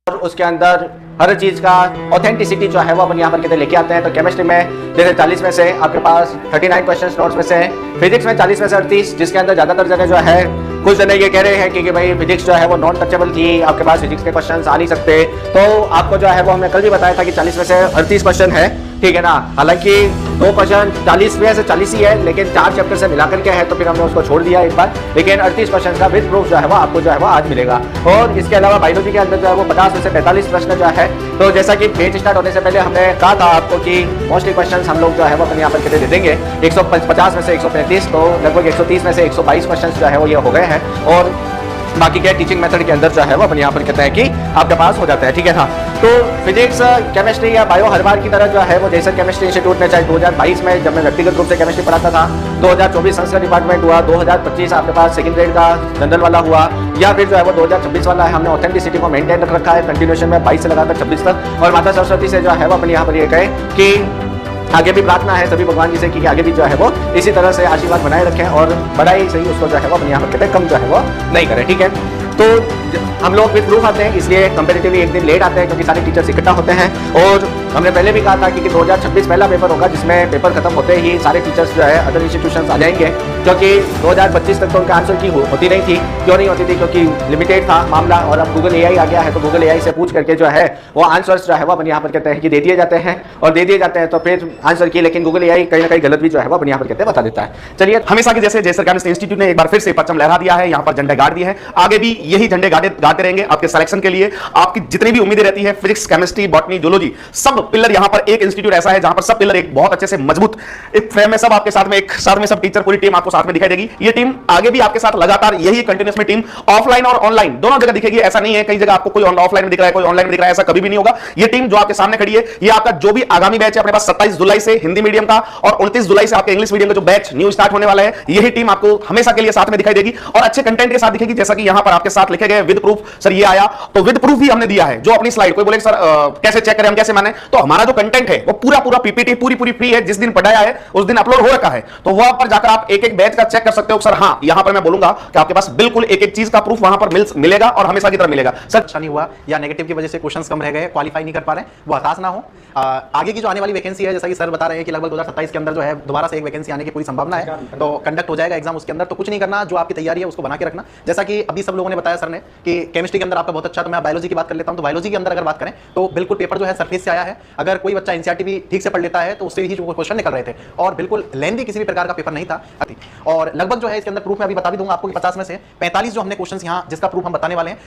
और उसके अंदर हर चीज़ का ऑथेंटिसिटी जो है वो अपन यहाँ पर कहते लेके आते हैं। तो केमिस्ट्री में जैसे 40 में से आपके पास 39 क्वेश्चन नोट्स में से हैं, फिजिक्स में 40 में से 38, जिसके अंदर ज़्यादातर जगह जो है कुछ जने ये कह रहे हैं कि भाई फिजिक्स जो है वो नॉन टचेबल थी, आपके पास फिजिक्स के क्वेश्चन आ नहीं सकते। तो आपको जो है वो हमने कल भी बताया था कि 40 में से 38 क्वेश्चन है, ठीक है ना। हालांकि 2 क्वेश्चन 40 में से 40 ही है, लेकिन 4 चैप्टर से मिलाकर के है, तो फिर हमने उसको छोड़ दिया एक बार। लेकिन 38 क्वेश्चन का विद प्रूफ जो है वो आपको जो है वो आज मिलेगा। और इसके अलावा बायोलॉजी के अंदर जो है वो 50 में से 45 प्रश्न जो है, तो जैसा कि पेज स्टार्ट होने से पहले हमने कहा था आपको कि मोस्टली क्वेश्चन हम लोग जो है वो अपन यहाँ पर कहते दे देंगे। 150 में से 135, तो लगभग 130 में से 122 क्वेश्चन जो है वो ये हो गए हैं। और बाकी क्या टीचिंग मेथड के अंदर जो है वो अपन यहाँ पर कहते हैं कि आपके पास हो जाता है, ठीक है ना। तो फिजिक्स, केमिस्ट्री या बायो हर बार की तरह जो है वो जैसे केमिस्ट्री इंस्टीट्यूट में चाहे 2022 में जब मैं व्यक्तिगत रूप से केमिस्ट्री पढ़ाता था, 2024 संस्कृत डिपार्टमेंट हुआ, 2025 आपके पास सेकंड ग्रेड का जनरल वाला हुआ, या फिर जो है वो 2026 वाला है। हमने ऑथेंटिसिटी को मेंटेन रख रखा है कंटिन्यूएशन में 22 से लगाकर 26 तक। और माता सरस्वती से जो है वो अपन यहाँ पर ये कहें कि आगे भी प्रार्थना है सभी भगवान जी से कि आगे भी जो है वो इसी तरह से आशीर्वाद बनाए रखें और बड़ा ही सही उसको जो है वो अपन यहाँ पर कहते हैं कम जो है वो नहीं करें, ठीक है। तो हम लोग विद प्रूफ आते हैं, इसलिए कंपेरेटिवली एक दिन लेट आते हैं क्योंकि सारे टीचर्स इकट्ठा होते हैं। और हमने पहले भी कहा था कि 2026 पहला पेपर होगा जिसमें पेपर खत्म होते ही सारे टीचर्स जो है अदर इंस्टीट्यूशंस आ जाएंगे, क्योंकि 2025 तक तो उनका आंसर की होती नहीं थी। क्यों नहीं होती थी? क्योंकि लिमिटेड था मामला। और अब गूगल AI आ गया है, तो गूगल AI से पूछ करके जो है वो आंसर्स जो है वो अपन यहाँ पर कहते हैं कि दे दिए जाते हैं। और दे दिए जाते हैं तो फिर आंसर की, लेकिन गूगल AI कहीं ना कहीं गलत भी जो है वो अपन यहाँ पर कहते हैं बता देता है। चलिए, हमेशा की जैसे जय सरकार इंस्टीट्यूट ने एक बार फिर से परचम लहरा दिया है, यहाँ पर झंडे गाड़ दिए हैं, आगे भी यही झंडे गाड़ते रहेंगे आपके सिलेक्शन के लिए। आपकी जितनी भी उम्मीदें रहती है फिजिक्स, केमिस्ट्री, बॉटनी, जूलॉजी, सब पिलर यहाँ पर एक इंस्टीट्यूट ऐसा है जहां पर सब पिलर एक बहुत अच्छे से मजबूत एक फ्रेम में सब आपके साथ में एक साथ में सब टीचर पूरी टीम आपको साथ में दिखाई देगी। ये टीम आगे भी आपके साथ लगातार यही कंटिन्यूस में टीम ऑफलाइन और ऑनलाइन दोनों जगह दिखेगी। ऐसा नहीं है कई जगह आपको कोई ऑफलाइन में दिख रहा है कोई ऑनलाइन में दिख रहा है, ऐसा कभी भी नहीं होगा। ये टीम जो आपके सामने खड़ी है, ये आपका जो भी आगामी बैच है अपने पास 27 जुलाई से हिंदी मीडियम का और 29 जुलाई से आपके इंग्लिश मीडियम का जो बैच न्यू स्टार्ट होने वाला है, यही टीम आपको हमेशा के लिए साथ में दिखाई देगी और अच्छे कंटेंट के साथ दिखेगी। जैसा कि यहां पर आपके साथ लिखे गए विद प्रूफ। सर ये आया तो विद प्रूफ भी हमने दिया है। जो अपनी स्लाइड कोई बोले सर कैसे चेक करें, हम कैसे माने, तो हमारा जो कंटेंट है वो पूरा पीपीटी पूरी फ्री है। जिस दिन पढ़ाया है उस दिन अपलोड हो रखा है, तो वहां पर जाकर आप एक एक बैच का चेक कर सकते हो। सर हाँ, यहां पर मैं बोलूंगा कि आपके पास बिल्कुल एक एक चीज का प्रूफ वहां पर मिलेगा और हमेशा की तरह मिलेगा। सर अच्छा नहीं हुआ या नेगेटिव की वजह से क्वेश्चंस कम रह गए, क्वालिफाई नहीं कर पा रहे, वो हताश ना हो। आगे की जो आने वाली वैकेंसी है, जैसा कि सर बता रहे हैं कि लगभग 2027 के अंदर जो है दोबारा से एक वैकेंसी आने की पूरी संभावना है, तो कंडक्ट हो जाएगा एग्जाम उसके अंदर। तो कुछ नहीं करना, जो आपकी तैयारी है उसको बना के रखना। जैसा कि अभी सब लोगों ने बताया सर ने कि केमिस्ट्री के अंदर आपका बहुत अच्छा, तो मैं बायोलॉजी की बात कर लेता हूं। तो बायोलॉजी के अंदर अगर बात करें तो बिल्कुल पेपर जो है सरफेस से आया है। अगर कोई बच्चा एनसीईआरटी भी ठीक से पढ़ लेता है तो उससे ही जो क्वेश्चन निकल रहे थे और बिल्कुल लेंथी किसी भी प्रकार का पेपर नहीं था। और लगभग जो है इसके अंदर प्रूफ मैं अभी बता भी दूंगा आपको कि 50 में से 45 जो हमने क्वेश्चंस यहां जिसका प्रूफ हम बताने वाले हैं।